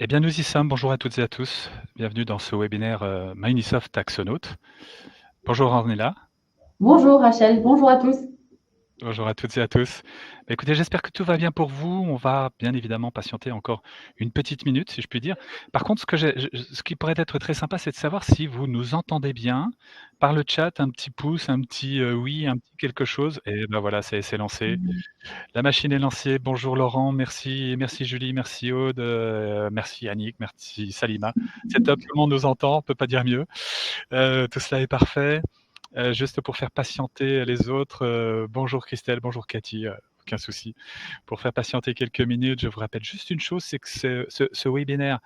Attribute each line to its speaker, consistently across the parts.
Speaker 1: Eh bien, nous y sommes. Bonjour à toutes et à tous. Bienvenue dans ce webinaire Microsoft Axonote. Bonjour Ornella.
Speaker 2: Bonjour Rachel, bonjour à tous.
Speaker 1: Bonjour à toutes et à tous. Écoutez, j'espère que tout va bien pour vous. On va bien évidemment patienter encore une petite minute, si je puis dire. Par contre, ce qui pourrait être très sympa, c'est de savoir si vous nous entendez bien. Par le chat, un petit pouce, un petit oui, un petit quelque chose. Et ben voilà, c'est lancé. La machine est lancée. Bonjour Laurent, merci Julie, merci Aude, merci Annick, merci Salima. C'est top, tout le monde nous entend, on peut pas dire mieux. Tout cela est parfait. Juste pour faire patienter les autres, bonjour Christelle, bonjour Cathy, aucun souci. Pour faire patienter quelques minutes, je vous rappelle juste une chose, c'est que ce webinaire,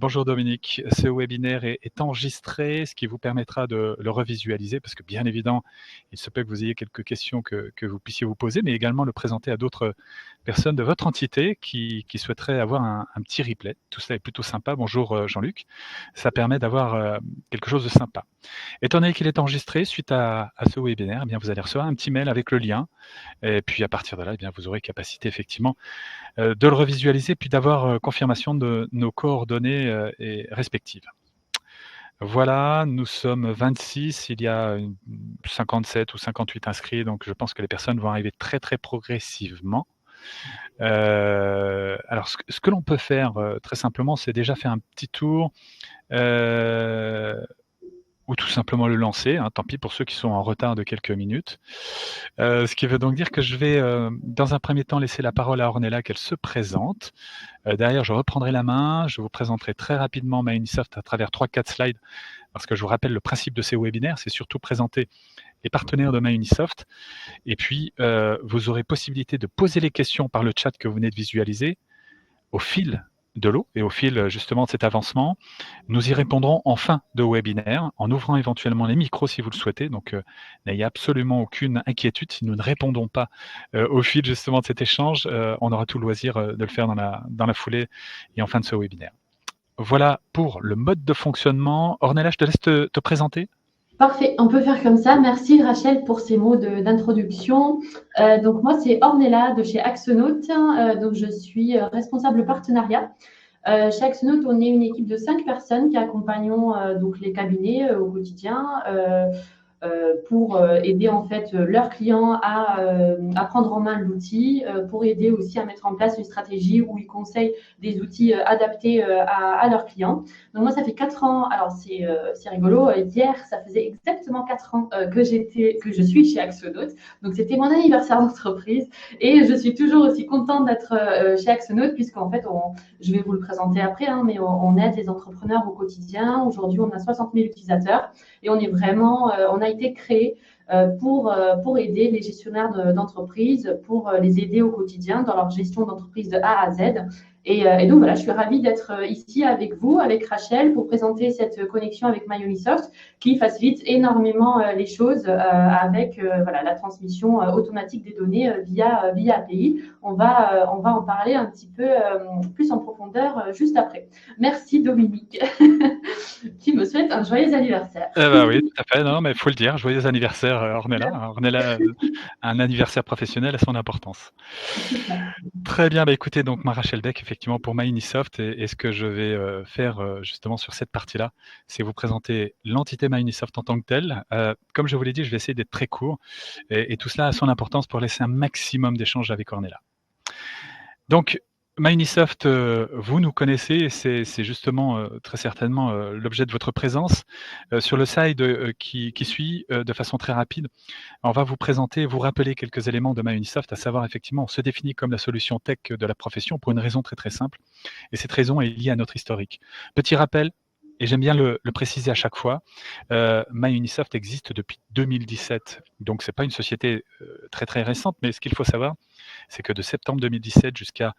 Speaker 1: bonjour Dominique, ce webinaire est enregistré, ce qui vous permettra de le revisualiser, parce que bien évidemment, il se peut que vous ayez quelques questions que vous puissiez vous poser, mais également le présenter à d'autres personnes de votre entité qui souhaiteraient avoir un petit replay. Tout cela est plutôt sympa. Bonjour Jean-Luc. Ça permet d'avoir quelque chose de sympa. Étant donné qu'il est enregistré suite à ce webinaire, eh bien, vous allez recevoir un petit mail avec le lien. Et puis à partir de là, eh bien, vous aurez capacité effectivement de le revisualiser, puis d'avoir confirmation de nos coordonnées respectives. Voilà, nous sommes 26, il y a 57 ou 58 inscrits, donc je pense que les personnes vont arriver très très progressivement. Alors ce que l'on peut faire très simplement, c'est déjà faire un petit tour ou tout simplement le lancer, hein, tant pis pour ceux qui sont en retard de quelques minutes. Ce qui veut donc dire que je vais, dans un premier temps, laisser la parole à Ornella, qu'elle se présente. Derrière, je reprendrai la main, je vous présenterai très rapidement Microsoft à travers 3-4 slides, parce que je vous rappelle le principe de ces webinaires, c'est surtout présenter les partenaires de Microsoft. Et puis, vous aurez possibilité de poser les questions par le chat que vous venez de visualiser au fil de l'eau et au fil justement de cet avancement. Nous y répondrons en fin de webinaire, en ouvrant éventuellement les micros si vous le souhaitez. Donc, n'ayez absolument aucune inquiétude si nous ne répondons pas au fil justement de cet échange. On aura tout le loisir de le faire dans la foulée et en fin de ce webinaire. Voilà pour le mode de fonctionnement. Ornella, je te laisse te présenter.
Speaker 2: Parfait, on peut faire comme ça. Merci Rachel pour ces mots d'introduction. Donc moi, c'est Ornella de chez Axonote. Donc je suis responsable partenariat. Chez Axonote, on est une équipe de 5 personnes qui accompagnons donc les cabinets au quotidien. Pour aider en fait leurs clients à prendre en main l'outil, pour aider aussi à mettre en place une stratégie où ils conseillent des outils adaptés à leurs clients. Donc moi, ça fait 4 ans, alors c'est rigolo, hier, ça faisait exactement 4 ans que je suis chez Axonote. Donc c'était mon anniversaire d'entreprise et je suis toujours aussi contente d'être chez Axonote puisqu'en fait, je vais vous le présenter après, hein, mais on aide les entrepreneurs au quotidien. Aujourd'hui, on a 60 000 utilisateurs et on est vraiment, on a été créé pour aider les gestionnaires d'entreprise, pour les aider au quotidien dans leur gestion d'entreprise de A à Z. Et donc voilà, je suis ravie d'être ici avec vous, avec Rachel, pour présenter cette connexion avec MyUnisoft qui facilite énormément les choses avec voilà, la transmission automatique des données via API. On va en parler un petit peu plus en profondeur juste après. Merci Dominique, qui me souhaite un joyeux anniversaire.
Speaker 1: Bah oui, tout à fait. Non, mais il faut le dire. Joyeux anniversaire, Ornella. Ornella, un anniversaire professionnel a son importance. Très bien, bah, écoutez, donc moi, Rachel Beck, effectivement, pour MyUnisoft, et ce que je vais faire justement sur cette partie-là, c'est vous présenter l'entité MyUnisoft en tant que telle. Comme je vous l'ai dit, je vais essayer d'être très court, et tout cela a son importance pour laisser un maximum d'échanges avec Ornella. Donc, MyUnisoft, vous nous connaissez, et c'est justement très certainement l'objet de votre présence. Sur le slide qui suit, de façon très rapide, on va vous présenter, vous rappeler quelques éléments de MyUnisoft, à savoir effectivement, on se définit comme la solution tech de la profession pour une raison très très simple, et cette raison est liée à notre historique. Petit rappel, et j'aime bien le préciser à chaque fois, MyUnisoft existe depuis 2017, donc c'est pas une société très très récente, mais ce qu'il faut savoir, c'est que de septembre 2017 jusqu'à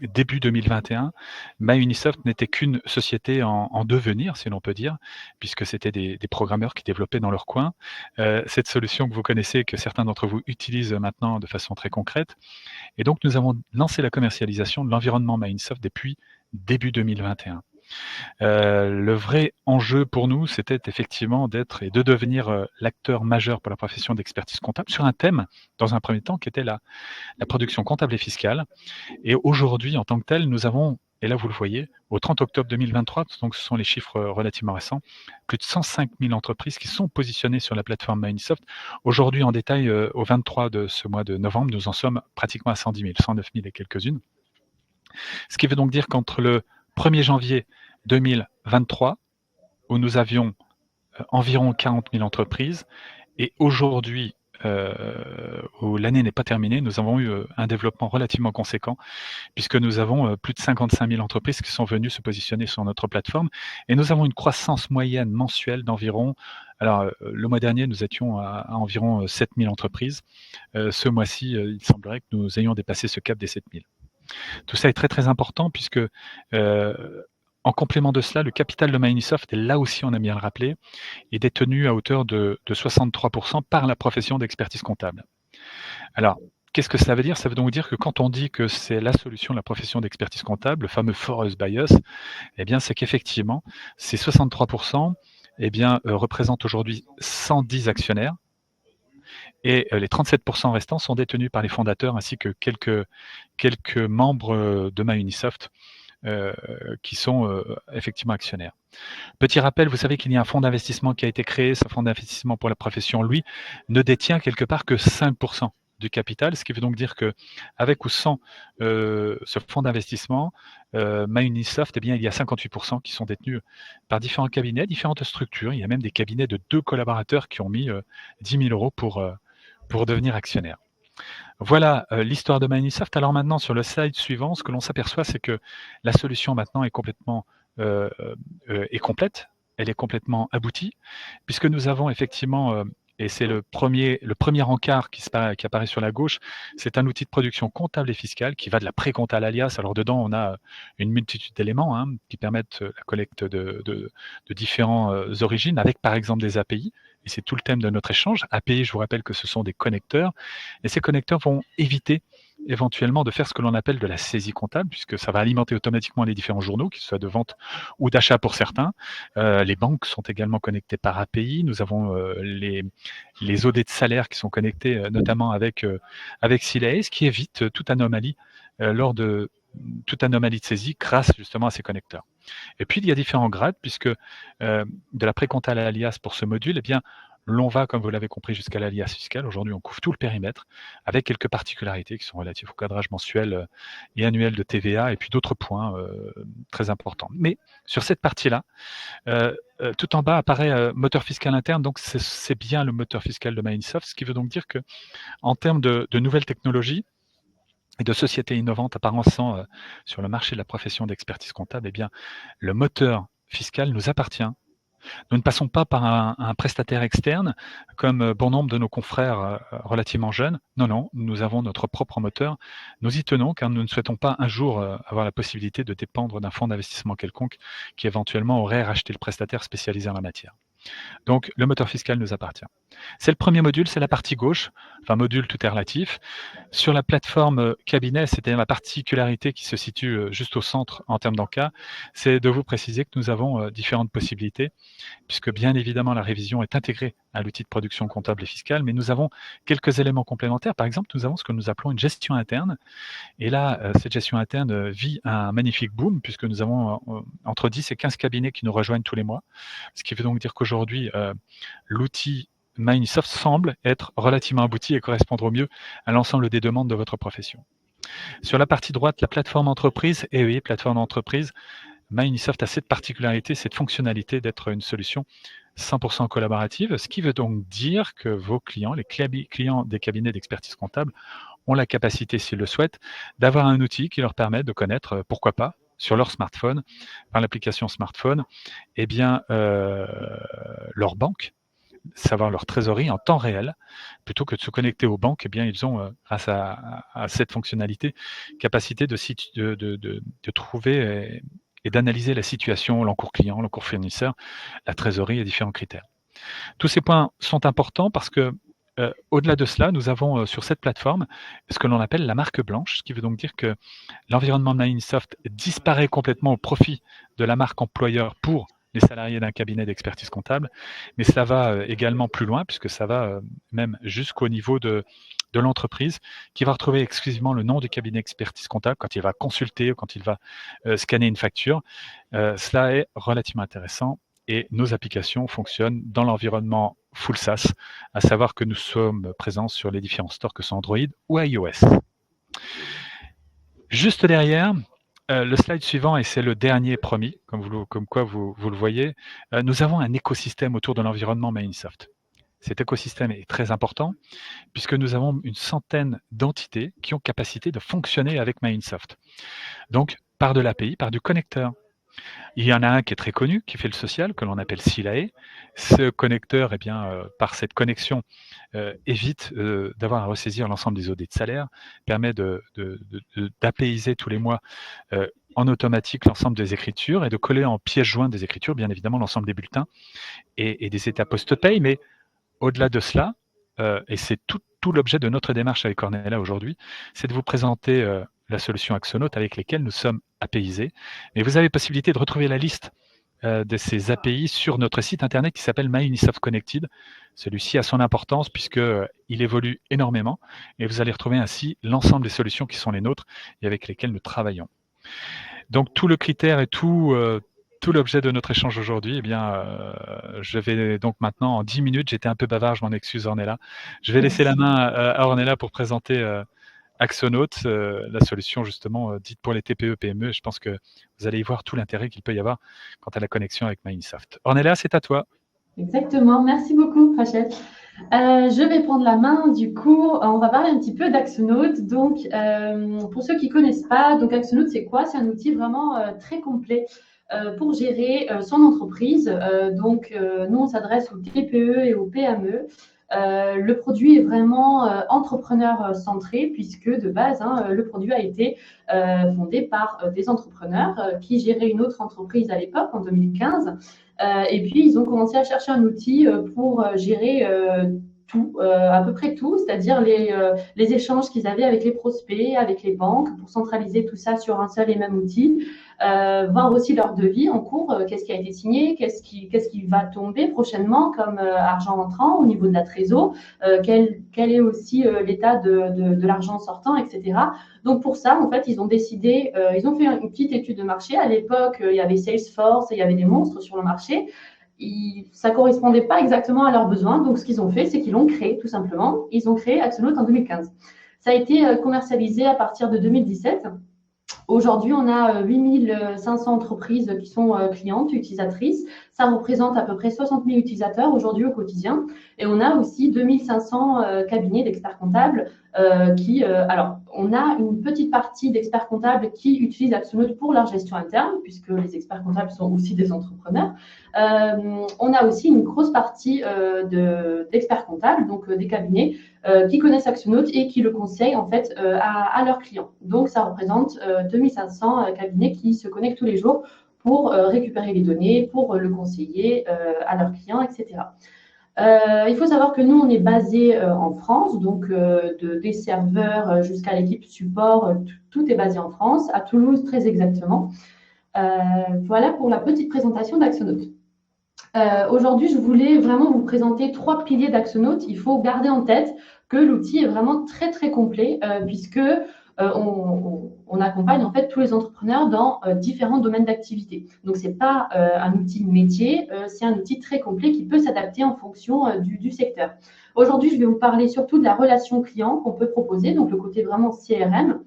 Speaker 1: début 2021, MyUnisoft n'était qu'une société en devenir, si l'on peut dire, puisque c'était des programmeurs qui développaient dans leur coin cette solution que vous connaissez, que certains d'entre vous utilisent maintenant de façon très concrète. Et donc, nous avons lancé la commercialisation de l'environnement MyUnisoft depuis début 2021. Le vrai enjeu pour nous, c'était effectivement d'être et de devenir, l'acteur majeur pour la profession d'expertise comptable sur un thème, dans un premier temps, qui était la production comptable et fiscale. Et aujourd'hui, en tant que tel, nous avons, et là vous le voyez, au 30 octobre 2023, donc ce sont les chiffres relativement récents, plus de 105 000 entreprises qui sont positionnées sur la plateforme Microsoft. Aujourd'hui, en détail, au 23 de ce mois de novembre, nous en sommes pratiquement à 110 000, 109 000 et quelques-unes. Ce qui veut donc dire qu'entre le 1er janvier 2023, où nous avions environ 40 000 entreprises, et aujourd'hui, où l'année n'est pas terminée, nous avons eu un développement relativement conséquent, puisque nous avons plus de 55 000 entreprises qui sont venues se positionner sur notre plateforme, et nous avons une croissance moyenne mensuelle d'environ, alors le mois dernier, nous étions à environ 7 000 entreprises. Ce mois-ci, il semblerait que nous ayons dépassé ce cap des 7 000. Tout ça est très très important puisque en complément de cela, le capital de Microsoft, et là aussi on a bien le rappeler, est détenu à hauteur de 63% par la profession d'expertise comptable. Alors, qu'est-ce que ça veut dire? Ça veut donc dire que quand on dit que c'est la solution de la profession d'expertise comptable, le fameux Forest Bias, eh bien c'est qu'effectivement, ces 63% représentent aujourd'hui 110 actionnaires, et les 37% restants sont détenus par les fondateurs ainsi que quelques membres de MyUnisoft qui sont effectivement actionnaires. Petit rappel, vous savez qu'il y a un fonds d'investissement qui a été créé. Ce fonds d'investissement pour la profession, lui, ne détient quelque part que 5% du capital, ce qui veut donc dire que, avec ou sans ce fonds d'investissement, MyUnisoft, eh bien, il y a 58% qui sont détenus par différents cabinets, différentes structures. Il y a même des cabinets de 2 collaborateurs qui ont mis 10 000 euros pour devenir actionnaires. Voilà l'histoire de Microsoft. Alors maintenant, sur le slide suivant, ce que l'on s'aperçoit, c'est que la solution maintenant est complètement est complète, elle est complètement aboutie, puisque nous avons effectivement, et c'est le premier encart qui apparaît sur la gauche, c'est un outil de production comptable et fiscale qui va de la pré-compta à l'alias. Alors dedans, on a une multitude d'éléments qui permettent la collecte de différentes origines, avec par exemple des API. Et c'est tout le thème de notre échange. API, je vous rappelle que ce sont des connecteurs, et ces connecteurs vont éviter éventuellement de faire ce que l'on appelle de la saisie comptable, puisque ça va alimenter automatiquement les différents journaux, qu'ils soient de vente ou d'achat pour certains. Les banques sont également connectées par API. Nous avons les OD de salaire qui sont connectés notamment avec Silae, ce qui évite toute anomalie lors de toute anomalie de saisie grâce justement à ces connecteurs. Et puis il y a différents grades, puisque de la pré-compta à l'alias pour ce module, eh bien, l'on va, comme vous l'avez compris, jusqu'à l'alias fiscal. Aujourd'hui, on couvre tout le périmètre, avec quelques particularités qui sont relatives au cadrage mensuel et annuel de TVA, et puis d'autres points très importants. Mais sur cette partie-là, tout en bas apparaît moteur fiscal interne, donc c'est bien le moteur fiscal de Microsoft, ce qui veut donc dire que, en termes de nouvelles technologies et de sociétés innovantes apparaissant sur le marché de la profession d'expertise comptable, eh bien, le moteur fiscal nous appartient. Nous ne passons pas par un prestataire externe, comme bon nombre de nos confrères relativement jeunes. Non, non, nous avons notre propre moteur. Nous y tenons, car nous ne souhaitons pas un jour avoir la possibilité de dépendre d'un fonds d'investissement quelconque qui éventuellement aurait racheté le prestataire spécialisé en la matière. Donc, le moteur fiscal nous appartient. C'est le premier module, c'est la partie gauche, enfin module, tout est relatif. Sur la plateforme cabinet, c'est-à-dire la particularité qui se situe juste au centre en termes d'encas, c'est de vous préciser que nous avons différentes possibilités, puisque bien évidemment la révision est intégrée à l'outil de production comptable et fiscale, mais nous avons quelques éléments complémentaires. Par exemple, nous avons ce que nous appelons une gestion interne, et là, cette gestion interne vit un magnifique boom, puisque nous avons entre 10 et 15 cabinets qui nous rejoignent tous les mois, ce qui veut donc dire qu'aujourd'hui, l'outil Microsoft semble être relativement abouti et correspondre au mieux à l'ensemble des demandes de votre profession. Sur la partie droite, la plateforme entreprise, et oui, plateforme d'entreprise, Microsoft a cette particularité, cette fonctionnalité d'être une solution 100% collaborative, ce qui veut donc dire que vos clients, les clients des cabinets d'expertise comptable, ont la capacité, s'ils le souhaitent, d'avoir un outil qui leur permet de connaître, pourquoi pas, sur leur smartphone, par l'application smartphone, eh bien, leur banque, savoir leur trésorerie en temps réel, plutôt que de se connecter aux banques. Eh bien, ils ont, grâce à cette fonctionnalité, capacité de trouver et d'analyser la situation, l'encours client, l'encours fournisseur, la trésorerie et différents critères. Tous ces points sont importants parce que Au-delà de cela, nous avons sur cette plateforme ce que l'on appelle la marque blanche, ce qui veut donc dire que l'environnement de Microsoft disparaît complètement au profit de la marque employeur pour les salariés d'un cabinet d'expertise comptable, mais ça va également plus loin, puisque ça va même jusqu'au niveau de l'entreprise, qui va retrouver exclusivement le nom du cabinet d'expertise comptable quand il va consulter ou quand il va scanner une facture. Cela est relativement intéressant et nos applications fonctionnent dans l'environnement full SaaS, à savoir que nous sommes présents sur les différents stores que sont Android ou iOS. Juste derrière, le slide suivant, et c'est le dernier promis, comme quoi vous le voyez, nous avons un écosystème autour de l'environnement Microsoft. Cet écosystème est très important puisque nous avons une centaine d'entités qui ont capacité de fonctionner avec Microsoft. Donc, par de l'API, par du connecteur. Il y en a un qui est très connu, qui fait le social, que l'on appelle Silae. Ce connecteur, eh bien, par cette connexion, évite d'avoir à ressaisir l'ensemble des audits de salaire, permet d'apaiser tous les mois en automatique l'ensemble des écritures et de coller en pièce jointe des écritures, bien évidemment, l'ensemble des bulletins et des états post-paye. Mais au-delà de cela, et c'est tout l'objet de notre démarche avec Ornella aujourd'hui, c'est de vous présenter la solution Axonote avec lesquelles nous sommes APIsés. Et vous avez possibilité de retrouver la liste de ces API sur notre site internet qui s'appelle My Unisoft Connected. Celui-ci a son importance puisqu'il évolue énormément et vous allez retrouver ainsi l'ensemble des solutions qui sont les nôtres et avec lesquelles nous travaillons. Donc tout le critère et tout l'objet de notre échange aujourd'hui, eh bien, je vais donc maintenant en 10 minutes, j'étais un peu bavard, je m'en excuse Ornella, je vais laisser la main à Ornella pour présenter Axonote, la solution justement dite pour les TPE, PME. Je pense que vous allez y voir tout l'intérêt qu'il peut y avoir quant à la connexion avec Microsoft. Ornella, c'est à toi.
Speaker 2: Exactement, merci beaucoup Rachel. Je vais prendre la main, du coup, on va parler un petit peu d'Axonote. Donc, pour ceux qui ne connaissent pas, donc Axonote, c'est quoi? C'est un outil vraiment très complet pour gérer son entreprise. Nous, on s'adresse aux TPE et aux PME. Le produit est vraiment entrepreneur centré puisque de base, le produit a été fondé par des entrepreneurs qui géraient une autre entreprise à l'époque, en 2015. Et puis, ils ont commencé à chercher un outil pour gérer tout, à peu près tout, c'est-à-dire les échanges qu'ils avaient avec les prospects, avec les banques, pour centraliser tout ça sur un seul et même outil, voir aussi leur devis en cours, qu'est-ce qui a été signé, qu'est-ce qui va tomber prochainement comme argent entrant au niveau de la trésor, quel est aussi l'état de l'argent sortant, etc. Donc pour ça, en fait, ils ont décidé, ils ont fait une petite étude de marché. À l'époque, il y avait Salesforce et il y avait des monstres sur le marché. Ça ne correspondait pas exactement à leurs besoins. Donc, ce qu'ils ont fait, c'est qu'ils l'ont créé, tout simplement. Ils ont créé Axonote en 2015. Ça a été commercialisé à partir de 2017. Aujourd'hui, on a 8500 entreprises qui sont clientes, utilisatrices. Ça représente à peu près 60 000 utilisateurs aujourd'hui au quotidien. Et on a aussi 2500 cabinets d'experts comptables alors, on a une petite partie d'experts comptables qui utilisent Axonote pour leur gestion interne, puisque les experts comptables sont aussi des entrepreneurs. On a aussi une grosse partie d'experts comptables, donc des cabinets qui connaissent Axonote et qui le conseillent en fait à leurs clients. Donc, ça représente 2500 cabinets qui se connectent tous les jours pour récupérer les données, pour le conseiller à leurs clients, etc. Il faut savoir que nous, on est basé en France, donc des serveurs jusqu'à l'équipe support, tout est basé en France, à Toulouse très exactement. Voilà pour la petite présentation d'Axonote. Aujourd'hui, je voulais vraiment vous présenter 3 piliers d'Axonote. Il faut garder en tête que l'outil est vraiment très, très complet puisque on accompagne en fait tous les entrepreneurs dans différents domaines d'activité. Donc, ce n'est pas un outil métier, c'est un outil très complet qui peut s'adapter en fonction du secteur. Aujourd'hui, je vais vous parler surtout de la relation client qu'on peut proposer, donc le côté vraiment CRM.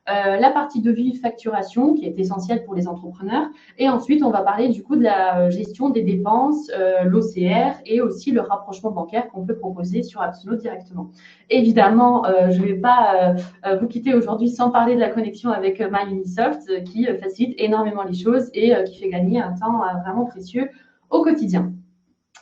Speaker 2: La partie devis facturation qui est essentielle pour les entrepreneurs. Et ensuite, on va parler du coup de la gestion des dépenses, l'OCR et aussi le rapprochement bancaire qu'on peut proposer sur Axonote directement. Évidemment, je ne vais pas vous quitter aujourd'hui sans parler de la connexion avec MyUnisoft qui facilite énormément les choses et qui fait gagner un temps vraiment précieux au quotidien.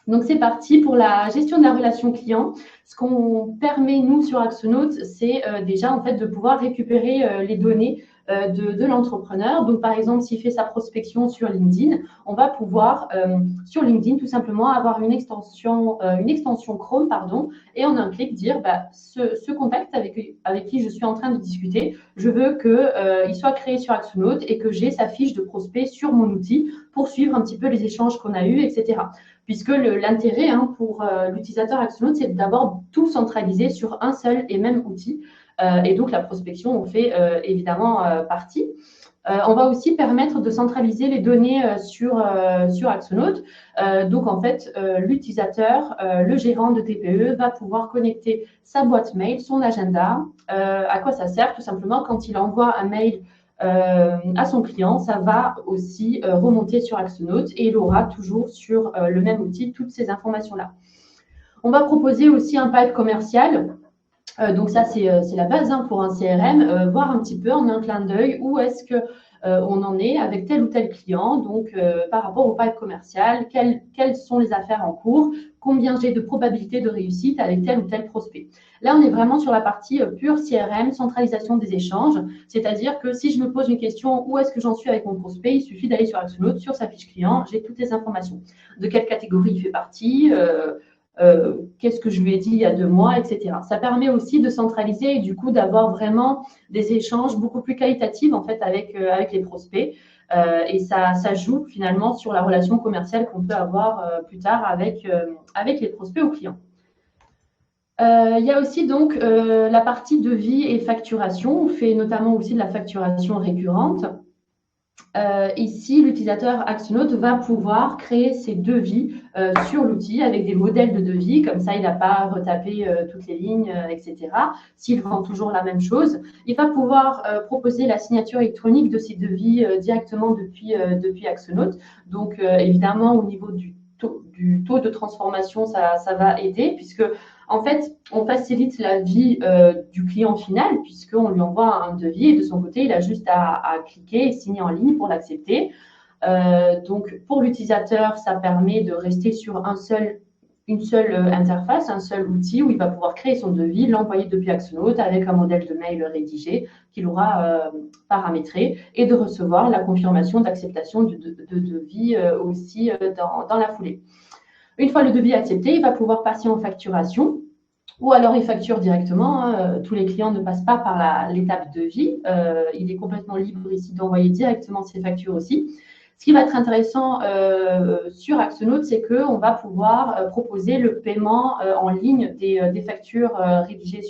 Speaker 2: Donc, c'est parti pour la gestion de la relation client. Ce qu'on permet, nous, sur Axonote, c'est déjà en fait de pouvoir récupérer les données de l'entrepreneur. Donc, par exemple, s'il fait sa prospection sur LinkedIn, on va pouvoir, sur LinkedIn, tout simplement avoir une extension Chrome, pardon, et en un clic dire ce contact avec qui je suis en train de discuter, je veux qu'il soit créé sur Axonote et que j'ai sa fiche de prospect sur mon outil pour suivre un petit peu les échanges qu'on a eus, etc. Puisque l'intérêt pour l'utilisateur Axonote, c'est d'abord tout centraliser sur un seul et même outil. Et donc, la prospection en fait évidemment partie. On va aussi permettre de centraliser les données sur Axonote. Donc, en fait, l'utilisateur, le gérant de TPE va pouvoir connecter sa boîte mail, son agenda. À quoi ça sert? Tout simplement, quand il envoie un mail à son client, ça va aussi remonter sur Axonote et il aura toujours sur le même outil toutes ces informations-là. On va proposer aussi un pipe commercial. Donc ça, c'est la base pour un CRM, voir un petit peu en un clin d'œil où est-ce qu'on en est avec tel ou tel client, donc par rapport au pipe commercial, quelles sont les affaires en cours, combien j'ai de probabilité de réussite avec tel ou tel prospect. Là, on est vraiment sur la partie pure CRM, centralisation des échanges, c'est-à-dire que si je me pose une question, où est-ce que j'en suis avec mon prospect, il suffit d'aller sur Axonote, sur sa fiche client, j'ai toutes les informations. De quelle catégorie il fait partie, qu'est-ce que je lui ai dit il y a 2 mois, etc. Ça permet aussi de centraliser et du coup d'avoir vraiment des échanges beaucoup plus qualitatifs en fait avec les prospects. Et ça joue finalement sur la relation commerciale qu'on peut avoir plus tard avec les prospects ou clients. Il y a aussi donc la partie devis et facturation. On fait notamment aussi de la facturation récurrente. Ici, l'utilisateur Axonote va pouvoir créer ses devis sur l'outil avec des modèles de devis. Comme ça, il n'a pas à retaper toutes les lignes, etc. S'il vend toujours la même chose, il va pouvoir proposer la signature électronique de ses devis directement depuis Axonote. Donc, évidemment, au niveau du taux de transformation, ça va aider puisque en fait, on facilite la vie du client final puisqu'on lui envoie un devis et de son côté, il a juste à cliquer et signer en ligne pour l'accepter. Donc, pour l'utilisateur, ça permet de rester sur une seule interface, un seul outil où il va pouvoir créer son devis, l'envoyer depuis Axonote avec un modèle de mail rédigé qu'il aura paramétré et de recevoir la confirmation d'acceptation de devis aussi dans la foulée. Une fois le devis accepté, il va pouvoir passer en facturation ou alors il facture directement. Tous les clients ne passent pas par l'étape devis. Il est complètement libre ici d'envoyer directement ses factures aussi. Ce qui va être intéressant sur Axonote, c'est qu'on va pouvoir proposer le paiement en ligne des factures rédigées,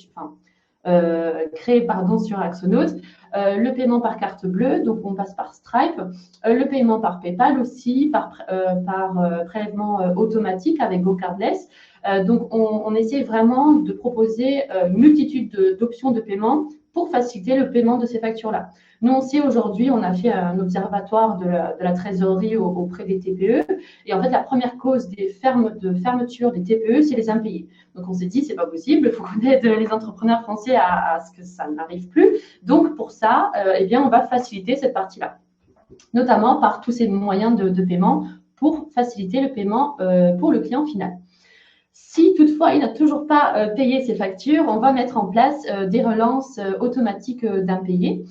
Speaker 2: créées sur Axonote. Le paiement par carte bleue, donc on passe par Stripe, le paiement par PayPal aussi, par prélèvement automatique avec GoCardless. Donc on essaie vraiment de proposer une multitude d'options de paiement pour faciliter le paiement de ces factures-là. Nous, on sait aujourd'hui, on a fait un observatoire de la trésorerie auprès des TPE. Et en fait, la première cause de fermeture des TPE, c'est les impayés. Donc, on s'est dit, c'est pas possible, il faut qu'on aide les entrepreneurs français à ce que ça n'arrive plus. Donc, pour ça, on va faciliter cette partie-là, notamment par tous ces moyens de paiement pour faciliter le paiement pour le client final. Si toutefois il n'a toujours pas payé ses factures, on va mettre en place des relances automatiques d'impayés.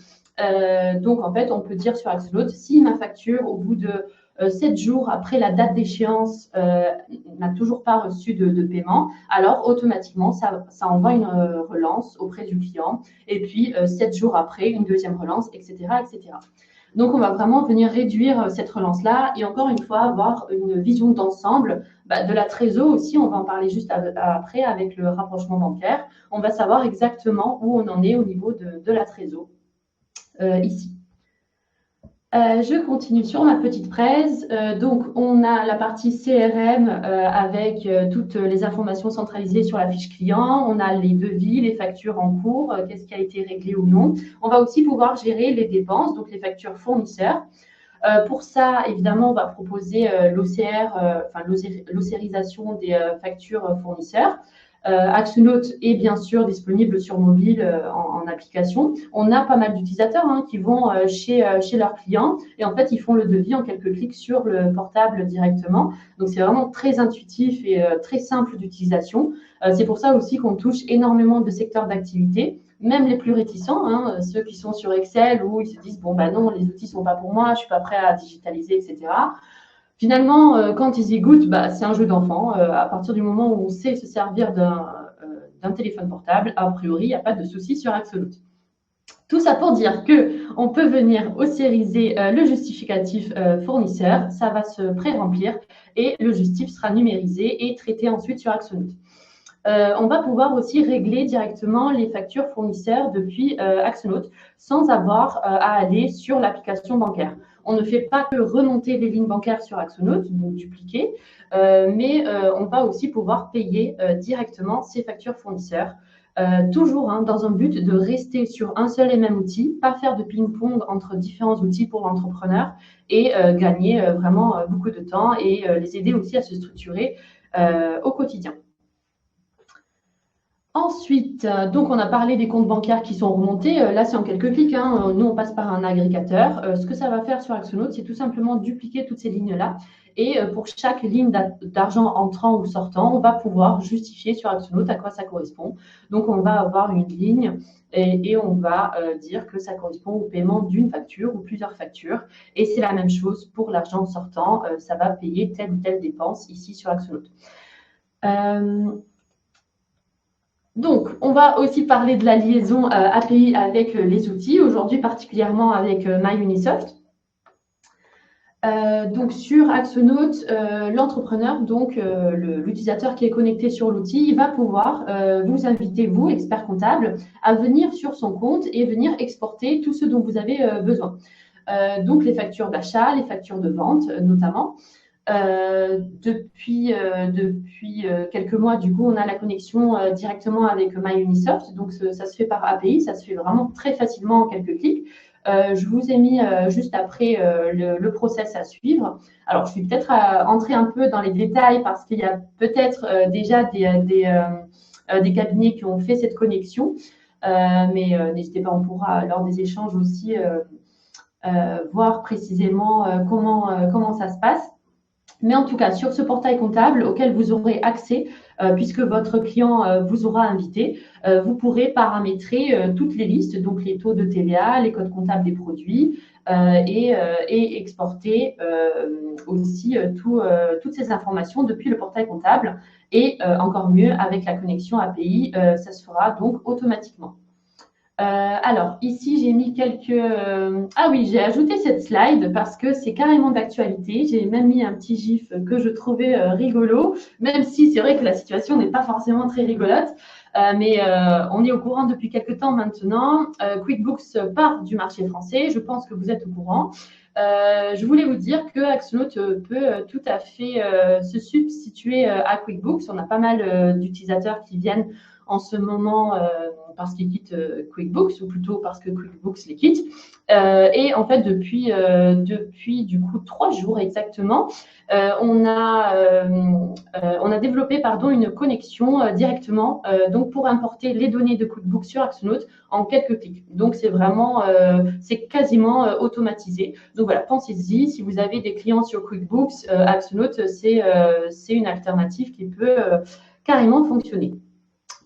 Speaker 2: Donc, en fait, on peut dire sur Axonote, si ma facture, au bout de 7 jours après la date d'échéance, n'a toujours pas reçu de paiement, alors automatiquement, ça envoie une relance auprès du client. Et puis, 7 jours après, une deuxième relance, etc., etc. Donc, on va vraiment venir réduire cette relance-là et encore une fois, avoir une vision d'ensemble de la trésor aussi. On va en parler juste après avec le rapprochement bancaire. On va savoir exactement où on en est au niveau de la trésor ici. Je continue sur ma petite presse. Donc, on a la partie CRM avec toutes les informations centralisées sur la fiche client. On a les devis, les factures en cours, qu'est-ce qui a été réglé ou non. On va aussi pouvoir gérer les dépenses, donc les factures fournisseurs. Pour ça, évidemment, on va proposer l'océrisation des factures fournisseurs. Axonote est bien sûr disponible sur mobile en application. On a pas mal d'utilisateurs qui vont chez leurs clients et en fait, ils font le devis en quelques clics sur le portable directement. Donc, c'est vraiment très intuitif et très simple d'utilisation. C'est pour ça aussi qu'on touche énormément de secteurs d'activité, même les plus réticents, hein, ceux qui sont sur Excel où ils se disent bon ben non, les outils sont pas pour moi, je suis pas prêt à digitaliser, etc. Finalement, quand ils y goûtent, c'est un jeu d'enfant. À partir du moment où on sait se servir d'un téléphone portable, a priori, il n'y a pas de souci sur Axolot. Tout ça pour dire qu'on peut venir osériser le justificatif fournisseur, ça va se pré-remplir et le justif sera numérisé et traité ensuite sur Axolot. On va pouvoir aussi régler directement les factures fournisseurs depuis Axolot sans avoir à aller sur l'application bancaire. On ne fait pas que remonter les lignes bancaires sur Axolot, donc dupliquer, mais on va aussi pouvoir payer directement ces factures fournisseurs. Toujours dans un but de rester sur un seul et même outil, pas faire de ping-pong entre différents outils pour l'entrepreneur et gagner vraiment beaucoup de temps et les aider aussi à se structurer au quotidien. Ensuite, donc on a parlé des comptes bancaires qui sont remontés. Là, c'est en quelques clics. Nous, on passe par un agrégateur. Ce que ça va faire sur Axolot, c'est tout simplement dupliquer toutes ces lignes-là. Et pour chaque ligne d'argent entrant ou sortant, on va pouvoir justifier sur Axolot à quoi ça correspond. Donc, on va avoir une ligne et on va dire que ça correspond au paiement d'une facture ou plusieurs factures. Et c'est la même chose pour l'argent sortant. Ça va payer telle ou telle dépense ici sur Axolot. Donc, on va aussi parler de la liaison API avec les outils, aujourd'hui particulièrement avec MyUnisoft. Donc, sur Axolot, l'entrepreneur, donc l'utilisateur qui est connecté sur l'outil, il va pouvoir vous inviter, vous, expert comptable, à venir sur son compte et venir exporter tout ce dont vous avez besoin. Donc, les factures d'achat, les factures de vente notamment. Depuis quelques mois, du coup, on a la connexion directement avec MyUnisoft. Donc, ça se fait par API, ça se fait vraiment très facilement en quelques clics. Je vous ai mis juste après le process à suivre. Alors, je vais peut-être entrer un peu dans les détails parce qu'il y a peut-être déjà des cabinets qui ont fait cette connexion. Mais n'hésitez pas, on pourra, lors des échanges aussi, voir précisément comment ça se passe. Mais en tout cas, sur ce portail comptable auquel vous aurez accès, puisque votre client vous aura invité, vous pourrez paramétrer toutes les listes, donc les taux de TVA, les codes comptables des produits, et exporter aussi toutes ces informations depuis le portail comptable. Et encore mieux, avec la connexion API, ça se fera donc automatiquement. Alors, ici, j'ai mis quelques… Ah oui, j'ai ajouté cette slide parce que c'est carrément d'actualité. J'ai même mis un petit gif que je trouvais rigolo, même si c'est vrai que la situation n'est pas forcément très rigolote. Mais on est au courant depuis quelques temps maintenant. QuickBooks part du marché français. Je pense que vous êtes au courant. Je voulais vous dire que Axolot peut tout à fait se substituer à QuickBooks. On a pas mal d'utilisateurs qui viennent en ce moment parce qu'ils quittent QuickBooks, ou plutôt parce que QuickBooks les quitte. Et en fait, depuis du coup 3 jours exactement, on a développé une connexion directement donc pour importer les données de QuickBooks sur Axolot en quelques clics. Donc c'est vraiment, c'est quasiment automatisé. Donc voilà, pensez-y, si vous avez des clients sur QuickBooks, Axolot, c'est une alternative qui peut carrément fonctionner.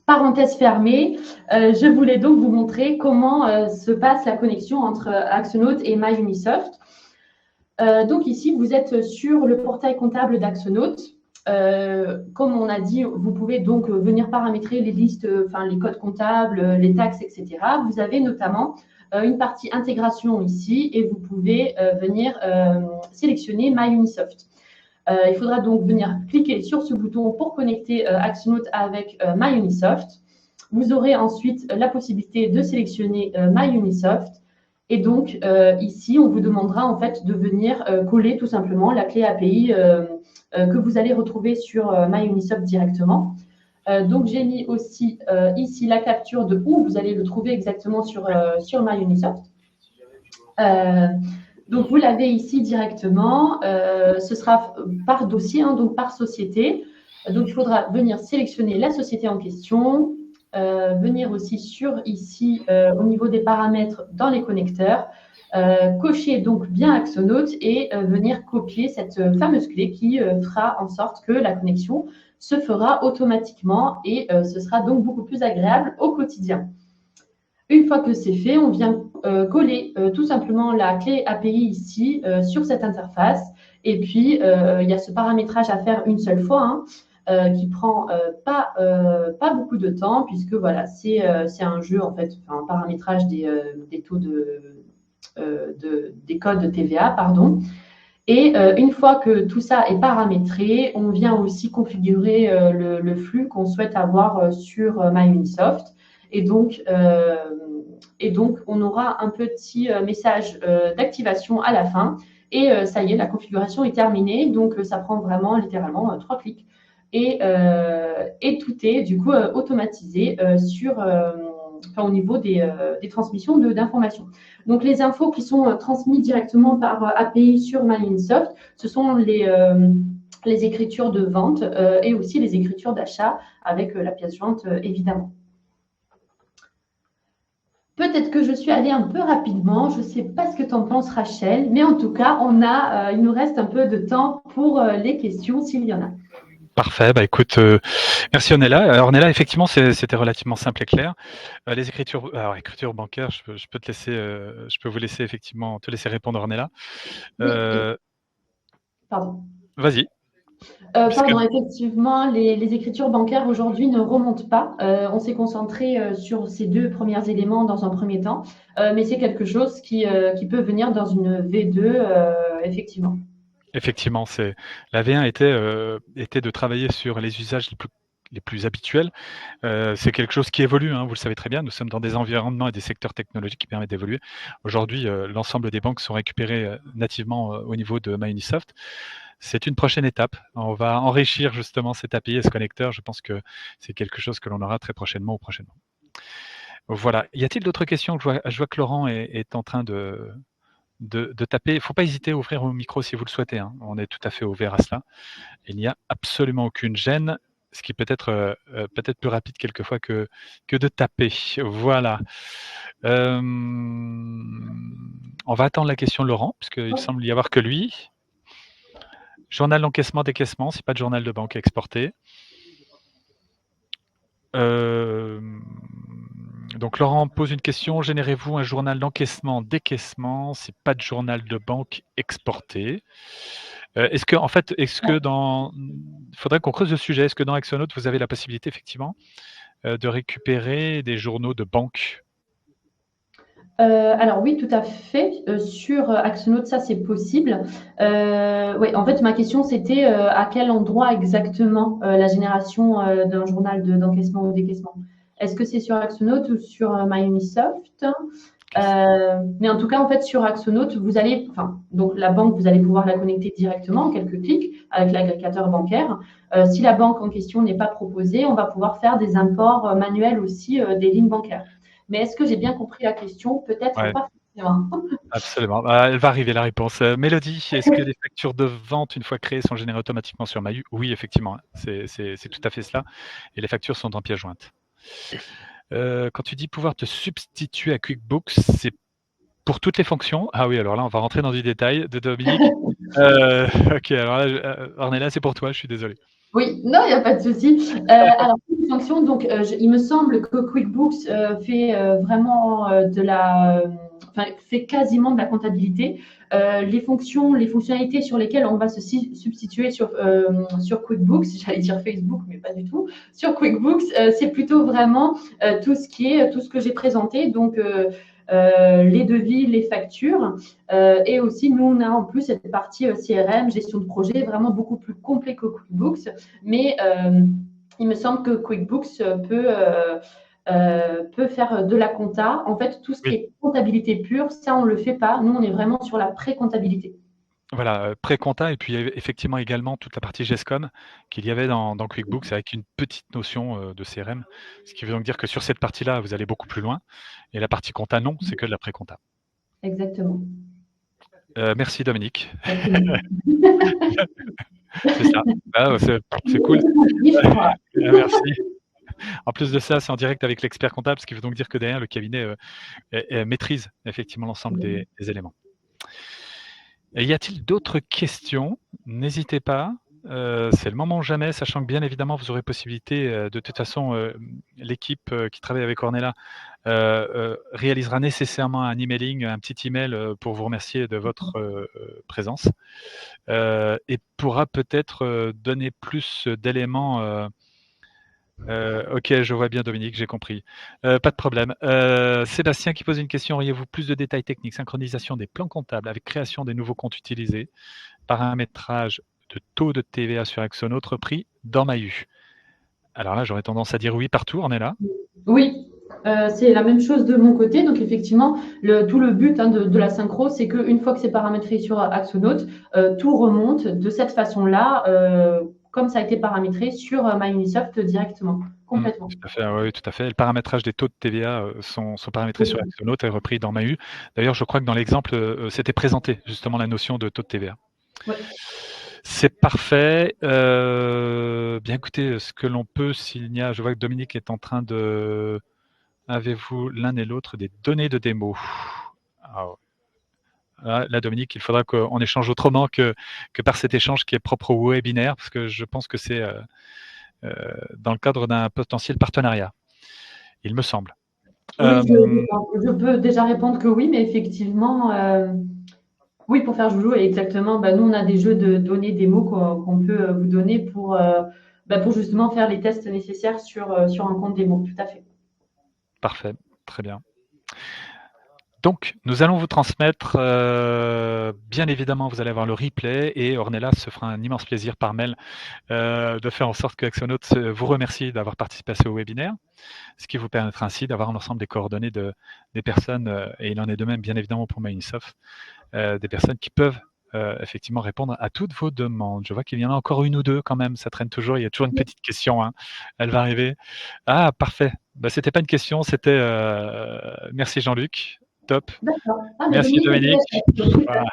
Speaker 2: Parenthèse fermée, je voulais donc vous montrer comment se passe la connexion entre Axolot et MyUnisoft. Donc ici, vous êtes sur le portail comptable d'Axolot. Comme on a dit, vous pouvez donc venir paramétrer les listes, les codes comptables, les taxes, etc. Vous avez notamment une partie intégration ici et vous pouvez venir sélectionner MyUnisoft. Il faudra donc venir cliquer sur ce bouton pour connecter Axolot avec MyUnisoft. Vous aurez ensuite la possibilité de sélectionner MyUnisoft. Et donc, ici, on vous demandera en fait de venir coller tout simplement la clé API que vous allez retrouver sur MyUnisoft directement. Donc, j'ai mis aussi ici la capture de où vous allez le trouver exactement sur MyUnisoft. Donc, vous l'avez ici directement. Ce sera par dossier, donc par société. Donc, il faudra venir sélectionner la société en question, venir aussi sur ici, au niveau des paramètres dans les connecteurs, cocher donc bien Axolot et venir copier cette fameuse clé qui fera en sorte que la connexion se fera automatiquement et ce sera donc beaucoup plus agréable au quotidien. Une fois que c'est fait, on vient coller tout simplement la clé API ici sur cette interface. Et puis, il y a ce paramétrage à faire une seule fois, hein, qui prend pas beaucoup de temps, puisque voilà, c'est un jeu, en fait, un paramétrage des taux des codes de TVA, pardon. Et une fois que tout ça est paramétré, on vient aussi configurer le flux qu'on souhaite avoir sur MyUnisoft. Et donc, on aura un petit message d'activation à la fin. Et ça y est, la configuration est terminée. Donc, ça prend vraiment littéralement 3 clics. Et tout est du coup automatisé au niveau des transmissions d'informations. Donc, les infos qui sont transmises directement par API sur MyUnisoft, ce sont les écritures de vente et aussi les écritures d'achat avec la pièce jointe, évidemment. Peut-être que je suis allée un peu rapidement, je ne sais pas ce que tu en penses, Rachel, mais en tout cas, il nous reste un peu de temps pour les questions, s'il y en a.
Speaker 1: Parfait, bah écoute, merci Ornella. Ornella, effectivement, c'était relativement simple et clair. Les écritures, alors écriture bancaire, je peux te laisser, je peux vous laisser effectivement te laisser répondre, Ornella.
Speaker 2: Oui, pardon.
Speaker 1: Vas-y.
Speaker 2: Pardon, effectivement, les écritures bancaires aujourd'hui ne remontent pas. On s'est concentré sur ces 2 premiers éléments dans un premier temps, mais c'est quelque chose qui peut venir dans une V2, effectivement.
Speaker 1: Effectivement, la V1 était de travailler sur les usages les plus habituels. C'est quelque chose qui évolue, hein, vous le savez très bien. Nous sommes dans des environnements et des secteurs technologiques qui permettent d'évoluer. Aujourd'hui, l'ensemble des banques sont récupérées nativement au niveau de MyUnisoft. C'est une prochaine étape. On va enrichir justement cette API et ce connecteur. Je pense que c'est quelque chose que l'on aura très prochainement ou prochainement. Voilà. Y a-t-il d'autres questions? Je vois que Laurent est en train de taper. Il ne faut pas hésiter à ouvrir au micro si vous le souhaitez, hein. On est tout à fait ouvert à cela. Il n'y a absolument aucune gêne, ce qui peut être peut-être plus rapide quelquefois que de taper. Voilà. On va attendre la question de Laurent, puisqu'il semble y avoir que lui. Journal d'encaissement-décaissement, c'est pas de journal de banque à exporter. Donc Laurent pose une question, générez-vous un journal d'encaissement-décaissement, c'est pas de journal de banque exporté. Est-ce que il faudrait qu'on creuse le sujet, est-ce que dans Axonote, vous avez la possibilité effectivement de récupérer des journaux de banque?
Speaker 2: Alors oui, tout à fait. Sur Axonote, ça c'est possible. Oui, en fait, ma question c'était à quel endroit exactement la génération d'un journal d'encaissement ou décaissement? Est-ce que c'est sur Axonote ou sur MyUnisoft? Mais en tout cas, en fait, sur Axonote, donc la banque, vous allez pouvoir la connecter directement en quelques clics avec l'agrégateur bancaire. Si la banque en question n'est pas proposée, on va pouvoir faire des imports manuels aussi des lignes bancaires. Mais est-ce que j'ai bien compris la question? Peut-être
Speaker 1: Ouais.
Speaker 2: pas forcément.
Speaker 1: Absolument. Elle va arriver la réponse. Mélodie, est-ce que les factures de vente, une fois créées, sont générées automatiquement sur Mahu? Oui, effectivement, c'est tout à fait cela. Et les factures sont en pièce jointe. Quand tu dis pouvoir te substituer à QuickBooks, c'est pour toutes les fonctions? Ah oui, alors là, on va rentrer dans du détail de Dominique. Ok, alors là, Ornella, c'est pour toi, je suis désolé.
Speaker 2: Oui, non, il n'y a pas de souci. Alors, une fonction, donc, il me semble que QuickBooks fait vraiment fait quasiment de la comptabilité. Les fonctionnalités sur lesquelles on va se substituer sur QuickBooks, j'allais dire Facebook, mais pas du tout, sur QuickBooks, c'est plutôt vraiment tout ce que j'ai présenté. Donc, les devis, les factures. Et aussi, nous, on a en plus cette partie CRM, gestion de projet, vraiment beaucoup plus complet que QuickBooks. Mais il me semble que QuickBooks peut faire de la compta. En fait, tout ce qui est comptabilité pure, ça, on ne le fait pas. Nous, on est vraiment sur la pré-comptabilité.
Speaker 1: Voilà, pré-compta et puis effectivement également toute la partie GESCOM qu'il y avait dans QuickBooks avec une petite notion de CRM. Ce qui veut donc dire que sur cette partie-là, vous allez beaucoup plus loin. Et la partie compta, non, c'est que de la pré-compta.
Speaker 2: Exactement.
Speaker 1: Merci Dominique. C'est ça. Ah, c'est cool. Merci. En plus de ça, c'est en direct avec l'expert comptable, ce qui veut donc dire que derrière, le cabinet maîtrise effectivement l'ensemble des éléments. Y a-t-il d'autres questions? N'hésitez pas. C'est le moment ou jamais, sachant que bien évidemment vous aurez possibilité, de toute façon, l'équipe, qui travaille avec Ornella, réalisera nécessairement un emailing, un petit email, pour vous remercier de votre, présence, et pourra peut-être, donner plus d'éléments, OK, je vois bien Dominique, j'ai compris. Pas de problème. Sébastien qui pose une question: auriez-vous plus de détails techniques? Synchronisation des plans comptables avec création des nouveaux comptes utilisés, paramétrage de taux de TVA sur Axonote repris dans Mahu. Alors là, j'aurais tendance à dire oui partout, on est là.
Speaker 2: Oui, c'est la même chose de mon côté. Donc effectivement, tout le but de la synchro, c'est qu'une fois que c'est paramétré sur Axonote, tout remonte de cette façon-là, comme ça a été paramétré sur MyUnisoft directement, complètement.
Speaker 1: Tout à fait, oui, tout à fait. Le paramétrage des taux de TVA sont paramétrés sur
Speaker 2: Oui.
Speaker 1: Axonote et repris dans Mahu. D'ailleurs, je crois que dans l'exemple, c'était présenté justement la notion de taux de TVA.
Speaker 2: Ouais.
Speaker 1: C'est parfait. Bien écoutez, ce que l'on peut, s'il n'y a, je vois que Dominique est en train de. Avez-vous l'un et l'autre des données de démo? Ah, là, Dominique, il faudra qu'on échange autrement que par cet échange qui est propre au webinaire, parce que je pense que c'est dans le cadre d'un potentiel partenariat, il me semble.
Speaker 2: Oui, je peux déjà répondre que oui, mais effectivement, oui, pour faire joujou, exactement. Bah, nous, on a des jeux de données démo qu'on peut vous donner pour justement faire les tests nécessaires sur un compte démo. Tout à fait.
Speaker 1: Parfait, très bien. Donc, nous allons vous transmettre, bien évidemment, vous allez avoir le replay et Ornella se fera un immense plaisir par mail de faire en sorte que Axonote vous remercie d'avoir participé à ce webinaire, ce qui vous permettra ainsi d'avoir l'ensemble des coordonnées des personnes, et il en est de même bien évidemment pour MyUnisoft, des personnes qui peuvent effectivement répondre à toutes vos demandes. Je vois qu'il y en a encore une ou deux quand même, ça traîne toujours, il y a toujours une petite question, hein. Elle va arriver. Ah parfait, bah, c'était pas une question, c'était merci Jean-Luc, top.
Speaker 2: D'accord. Ah, mais
Speaker 1: Merci
Speaker 2: Dominique était
Speaker 1: Dominique.
Speaker 2: là.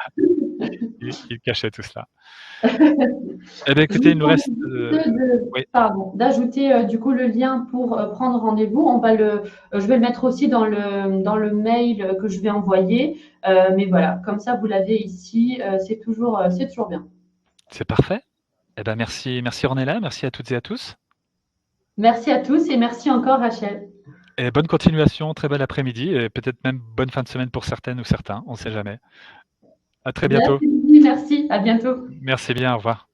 Speaker 1: Voilà, il cachait tout cela. Eh bien
Speaker 2: Je
Speaker 1: écoutez,
Speaker 2: vous
Speaker 1: il nous
Speaker 2: demande
Speaker 1: reste
Speaker 2: juste
Speaker 1: oui.
Speaker 2: d'ajouter du coup le lien pour prendre rendez-vous. Je vais le mettre aussi dans le mail que je vais envoyer. Mais voilà, comme ça vous l'avez ici. C'est toujours bien.
Speaker 1: C'est parfait. Eh ben merci Ornella, merci à toutes et à tous.
Speaker 2: Merci à tous et merci encore Rachel.
Speaker 1: Et bonne continuation, très bel après-midi et peut-être même bonne fin de semaine pour certaines ou certains, on ne sait jamais. À très bientôt.
Speaker 2: Merci, merci. À bientôt.
Speaker 1: Merci bien, au revoir.